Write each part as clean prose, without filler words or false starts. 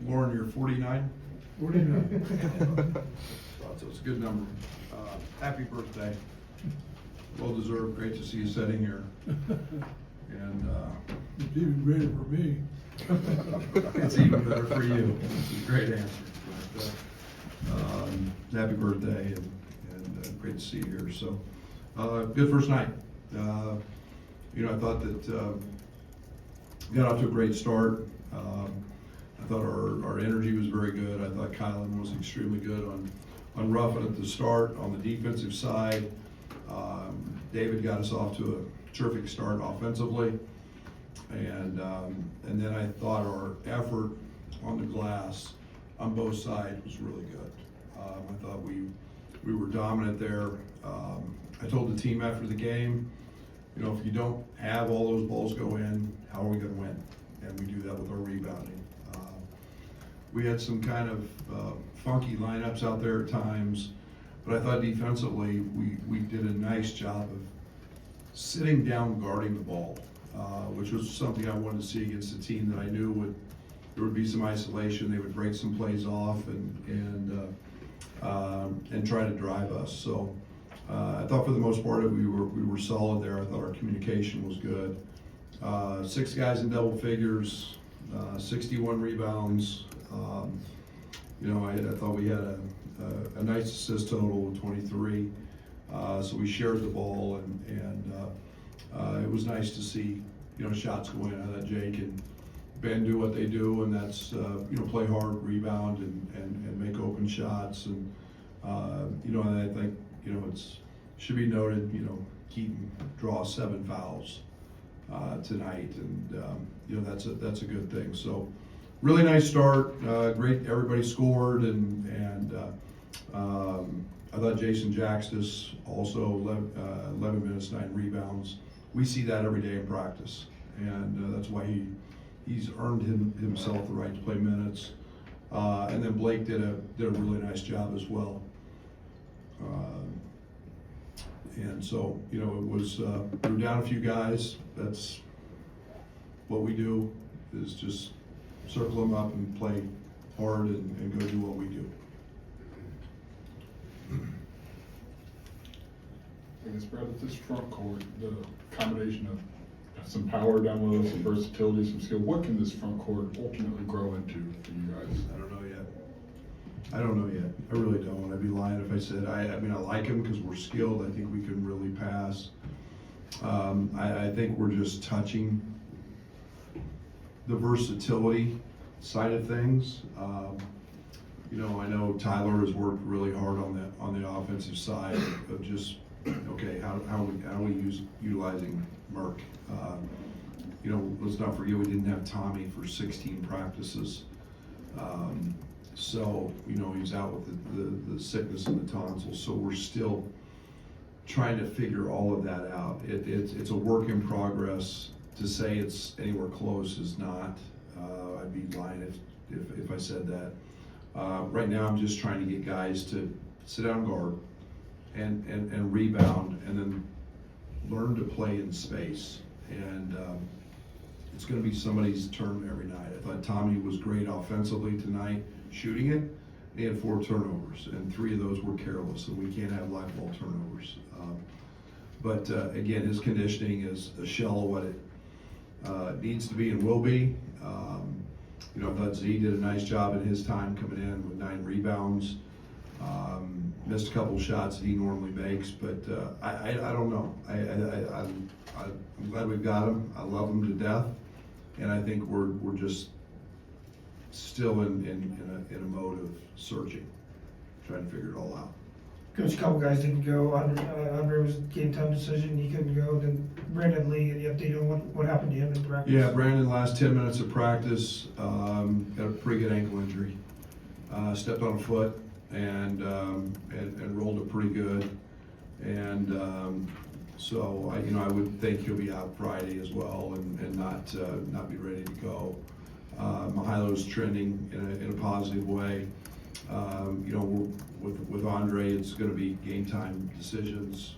Lauren, you're 49? 49. So it's a good number. Happy birthday. Well deserved. Great to see you sitting here. And It's even greater for me. it's even better for you. It's a great answer. But, happy birthday and great to see you here. So good first night. I thought that got off to a great start. I thought our energy was very good. I thought Kylan was extremely good on roughing at the start. On the defensive side, David got us off to a terrific start offensively, and then I thought our effort on the glass on both sides was really good. I thought we were dominant there. I told the team after the game, if you don't have all those balls go in, how are we going to win? And we do that with our rebounding. We had some kind of funky lineups out there at times, but I thought defensively we did a nice job of sitting down guarding the ball, which was something I wanted to see against a team that I knew there would be some isolation. They would break some plays off and try to drive us. So I thought for the most part we were solid there. I thought our communication was good. 6 guys in double figures, 61 rebounds. I thought we had a nice assist total of 23. So we shared the ball, and it was nice to see shots go in. I thought Jake and Ben do what they do, and that's play hard, rebound, and make open shots. And and I think it should be noted. Keaton draws 7 fouls tonight, and that's a good thing. So really nice start. Great, everybody scored, and I thought Jason Jaxtis also 11 minutes, 9 rebounds. We see that every day in practice, and that's why he's earned himself the right to play minutes. And then Blake did a really nice job as well. And so it was we were down a few guys. That's what we do, is just circle them up and play hard and go do what we do. I guess, Brad, with this front court, the combination of some power down low, some versatility, some skill, what can this front court ultimately grow into for you guys? I don't know yet. I really don't. I'd be lying if I said. I mean, I like them because we're skilled. I think we can really pass. I think we're just touching the versatility side of things. I know Tyler has worked really hard on the offensive side of just how are we utilizing Merck. Let's not forget we didn't have Tommy for 16 practices. So he's out with the sickness and the tonsils. So we're still trying to figure all of that out. It's a work in progress. To say it's anywhere close is not. I'd be lying if I said that. Right now I'm just trying to get guys to sit down guard and rebound, and then learn to play in space. And it's going to be somebody's turn every night. I thought Tommy was great offensively tonight, shooting it. He had 4 turnovers, and 3 of those were careless, and we can't have live ball turnovers. But again, his conditioning is a shell of what it needs to be and will be. I thought Z did a nice job in his time coming in with 9 rebounds. Missed a couple shots that he normally makes, but I don't know. I'm glad we've got him. I love him to death, and I think we're just still in a mode of searching, trying to figure it all out. Coach, a couple guys didn't go. Andre was a game time decision. He couldn't go. Then Brandon Lee, the update on what happened to him in practice. Yeah, Brandon, last 10 minutes of practice, got a pretty good ankle injury. Stepped on a foot and rolled it pretty good. And so I would think he'll be out Friday as well and not be ready to go. Mihail's trending in a positive way. With Andre, it's going to be game time decisions.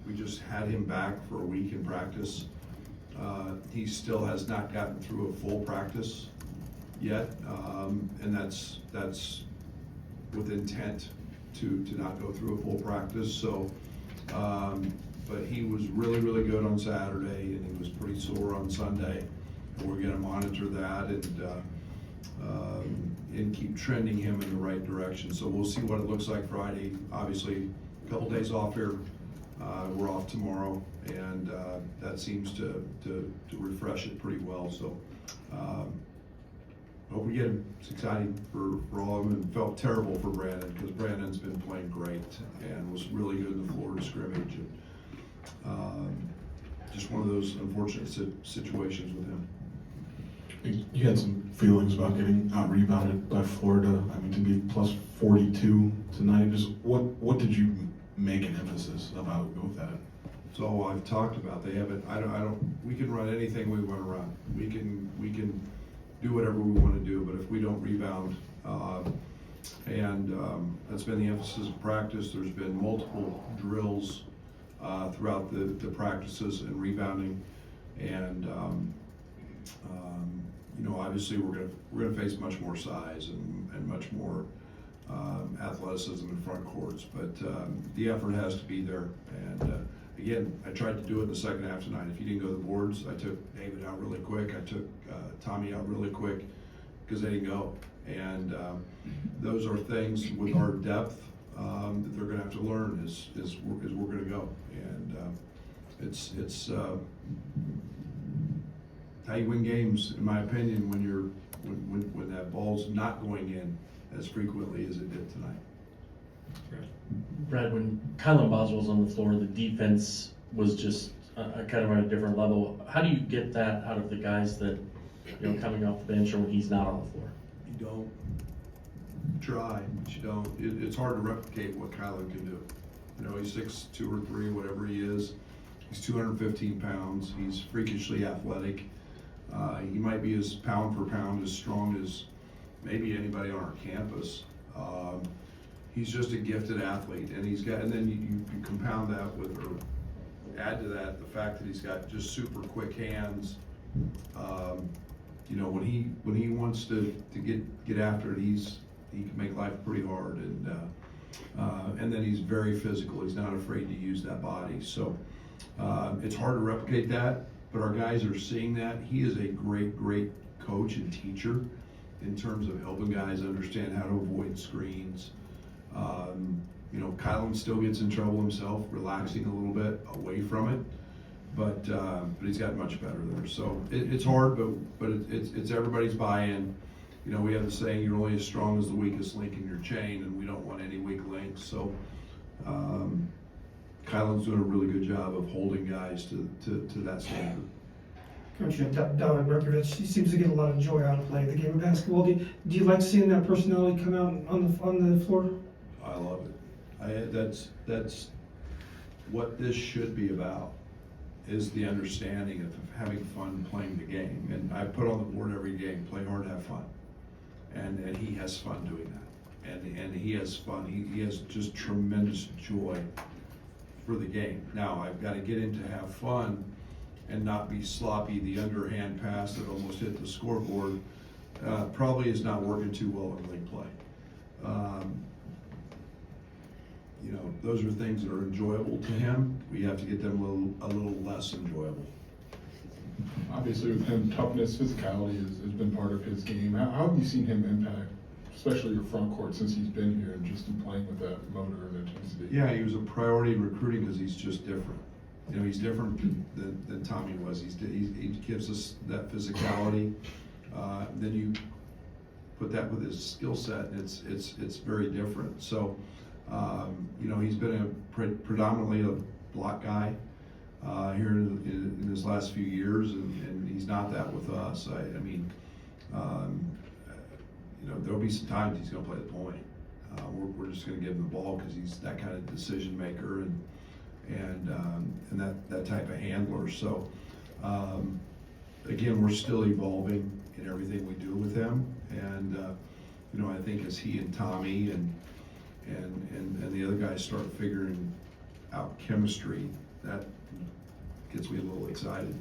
We just had him back for a week in practice. He still has not gotten through a full practice, yet, and that's with intent to not go through a full practice, so, but he was really good on Saturday, and he was pretty sore on Sunday. And we're gonna monitor that and keep trending him in the right direction. So we'll see what it looks like Friday. Obviously, a couple days off here. We're off tomorrow, and that seems to refresh it pretty well. So hope we get him. It's exciting for all of them, and felt terrible for Brandon because Brandon's been playing great and was really good in the Florida scrimmage. And, just one of those unfortunate situations with him. You had some feelings about getting out rebounded by Florida. I mean, to be plus 42 tonight, just what did you make an emphasis about with that? It's all I've talked about. They haven't, I don't, we can run anything we want to run. We can do whatever we want to do, but if we don't rebound, that's been the emphasis of practice. There's been multiple drills throughout the practices and rebounding, and you know, obviously we're gonna face much more size and much more athleticism in front courts, but the effort has to be there. And again, I tried to do it in the second half tonight. If you didn't go to the boards, I took David out really quick. I took Tommy out really quick because they didn't go. And those are things with our depth that they're gonna have to learn as we're gonna go. And it's how you win games, in my opinion, when that ball's not going in as frequently as it did tonight. Brad, when Kylan Boswell's on the floor, the defense was just kind of on a different level. How do you get that out of the guys that, you know, coming off the bench or when he's not on the floor? You don't try, but you don't. It's hard to replicate what Kylan can do. You know, he's 6'2" or 3", whatever he is. He's 215 pounds. He's freakishly athletic. He might be as pound for pound as strong as maybe anybody on our campus. He's just a gifted athlete, and then you compound that with, or add to that, the fact that he's got just super quick hands. You know, when he wants to get after it, he can make life pretty hard, and then he's very physical. He's not afraid to use that body. So it's hard to replicate that, but our guys are seeing that. He is a great coach and teacher in terms of helping guys understand how to avoid screens. You know, Kylan still gets in trouble himself, relaxing a little bit away from it, but he's gotten much better there. So it's hard, but it's everybody's buy-in. You know, we have the saying, you're only as strong as the weakest link in your chain, and we don't want any weak links. So Kylan's doing a really good job of holding guys to that standard. Coach, Down Berkovich, he seems to get a lot of joy out of playing the game of basketball. Do you like seeing that personality come out on the floor? I love it. That's what this should be about, is the understanding of having fun playing the game. And I put on the board every game, play hard, have fun. And he has fun doing that. And he has fun. He has just tremendous joy for the game. Now, I've got to get him to have fun and not be sloppy. The underhand pass that almost hit the scoreboard probably is not working too well in league play. You know, those are things that are enjoyable to him. We have to get them a little less enjoyable. Obviously with him, toughness, physicality has been part of his game. How have you seen him impact, especially your front court, since he's been here and just in playing with that motor and intensity? Yeah, he was a priority in recruiting because he's just different. You know, he's different than Tommy was. He gives us that physicality. Then you put that with his skill set, and it's very different. So, you know, he's been predominantly a block guy here in his last few years, and he's not that with us. I mean, you know, there'll be some times he's going to play the point. We're just going to give him the ball because he's that kind of decision maker and that type of handler. So again, we're still evolving in everything we do with him, and you know, I think as he and Tommy and the other guys start figuring out chemistry, that gets me a little excited.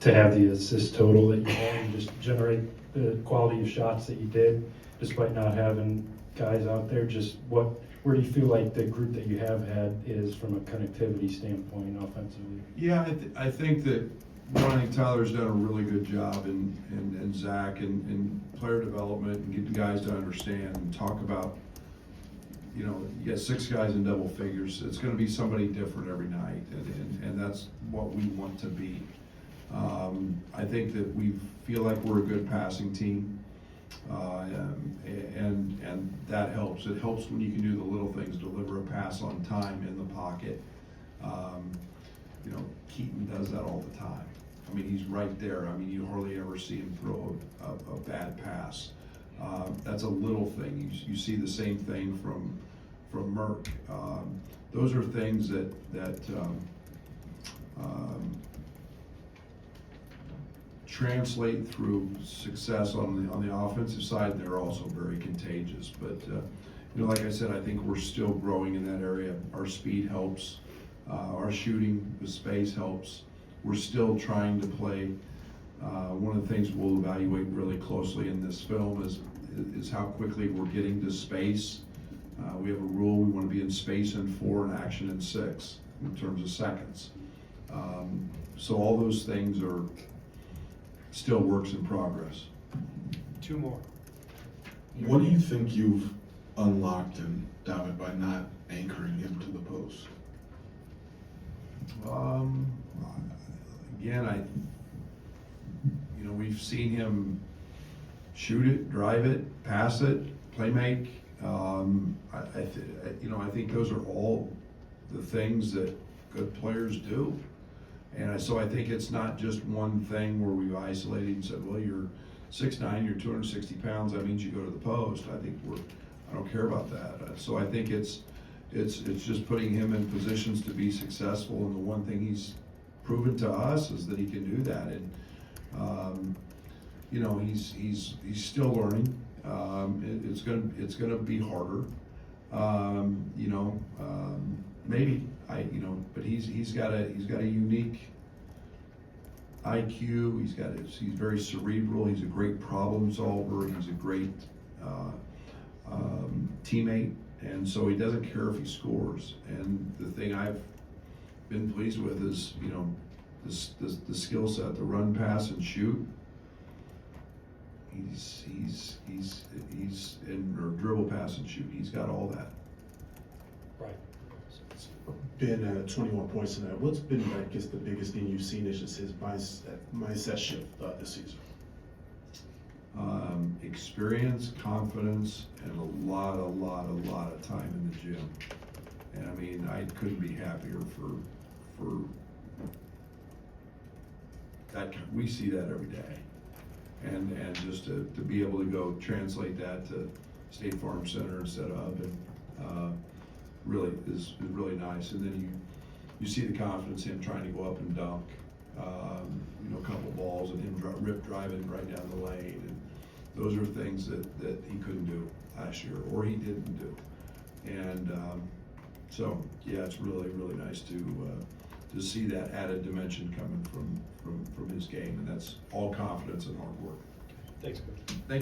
to have the assist total that you had and just generate the quality of shots that you did, despite not having guys out there? Just where do you feel like the group that you have had is from a connectivity standpoint offensively? Yeah, I think that, one, I think Tyler's done a really good job and Zach in player development and getting guys to understand and talk about, you know, you got 6 guys in double figures. It's gonna be somebody different every night, and that's what we want to be. I think that we feel like we're a good passing team, and that helps. It helps when you can do the little things, deliver a pass on time in the pocket. You know, Keaton does that all the time. I mean, he's right there. I mean, you hardly ever see him throw a bad pass. That's a little thing. You see the same thing from Merck. Those are things that translate through success on the offensive side. They're also very contagious. But you know, like I said, I think we're still growing in that area. Our speed helps. Our shooting with space helps. We're still trying to play. One of the things we'll evaluate really closely in this film is how quickly we're getting to space. We have a rule, we want to be in space in 4 and action in 6 in terms of seconds. So all those things are still works in progress. 2 more. What do you think you've unlocked in David by not anchoring him to the post? Again, you know, we've seen him shoot it, drive it, pass it, play make. You know, I think those are all the things that good players do. And so I think it's not just one thing where we've isolated and said, well, you're 6'9", you're 260 pounds, that means you go to the post. I don't care about that. So I think it's just putting him in positions to be successful, and the one thing he's proven to us is that he can do that. And you know, he's still learning. It's gonna be harder. You know, maybe you know, but he's got a unique IQ. He's very cerebral. He's a great problem solver. He's a great teammate. And so he doesn't care if he scores. And the thing I've been pleased with is, you know, the skill set, the run, pass, and shoot. He's in, or dribble, pass, and shoot. He's got all that. Right. Been 21 points in that. What's been, I guess, the biggest thing you've seen is just his mindset shift this season? Experience, confidence, and a lot of time in the gym. And I mean, I couldn't be happier for that. We see that every day. And just to be able to go translate that to State Farm Center instead of, and really is really nice. And then you see the confidence in him trying to go up and dunk, you know, a couple balls, and him rip driving right down the lane. And those are things that he couldn't do last year, or he didn't do. And so yeah, it's really nice to see that added dimension coming from his game, and that's all confidence and hard work. Thanks, Coach. Thank